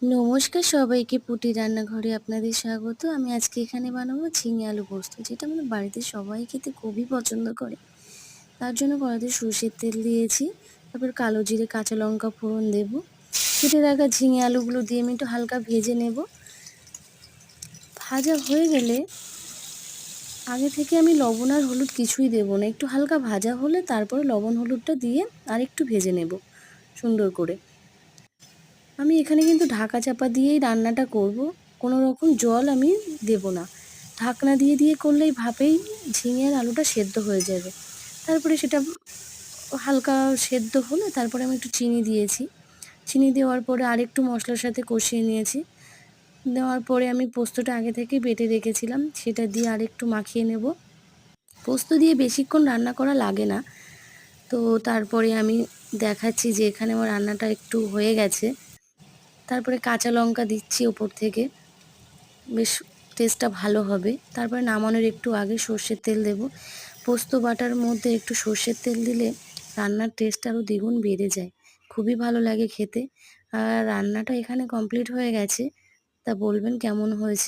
নমস্কার সবাইকে, পুটি রান্নাঘরে আপনাদের স্বাগত। আমি আজকে এখানে বানাবো ঝিঙে আলু পোস্ত, যেটা আমাদের বাড়িতে সবাই খেতে খুবই পছন্দ করে। তার জন্য কড়াইতে সর্ষের তেল দিয়েছি, তারপর কালো জিরে কাঁচা লঙ্কা ফোড়ন দেব। কেটে রাখা ঝিঙে আলুগুলো দিয়ে আমি একটু হালকা ভেজে নেব। ভাজা হয়ে গেলে আগে থেকে আমি লবণ আর হলুদ কিছুই দেব না, একটু হালকা ভাজা হলে তারপরে লবণ হলুদটা দিয়ে আর একটু ভেজে নেব সুন্দর করে। আমি এখানে কিন্তু ঢাকা চাপা দিয়েই রান্নাটা করব, কোনো রকম জল আমি দেব না। ঢাকনা দিয়ে দিয়ে করলেই ভাপেই ঝিঙে আর আলুটা সেদ্ধ হয়ে যাবে। তারপরে সেটা হালকা সেদ্ধ হলে তারপরে আমি একটু চিনি দিয়েছি। চিনি দেওয়ার পরে আরেকটু মশলার সাথে কষিয়ে নিয়েছি। দেওয়ার পরে আমি পোস্তটা আগে থেকেই বেটে রেখেছিলাম, সেটা দিয়ে আরেকটু মাখিয়ে নেব। পোস্ত দিয়ে বেশিক্ষণ রান্না করা লাগে না। তো তারপরে আমি দেখাচ্ছি যে এখানে আমার রান্নাটা একটু হয়ে গেছে। তারপরে কাঁচা লঙ্কা দিচ্ছি ওপর থেকে, বেশ টেস্টটা ভালো হবে। তারপরে নামানোর একটু আগে সর্ষের তেল দেব। পোস্ত বাটার মধ্যে একটু সর্ষের তেল দিলে রান্নার টেস্ট আরও দ্বিগুণ বেড়ে যায়, খুবই ভালো লাগে খেতে। আর রান্নাটা এখানে কমপ্লিট হয়ে গেছে, তা বলবেন কেমন হয়েছে।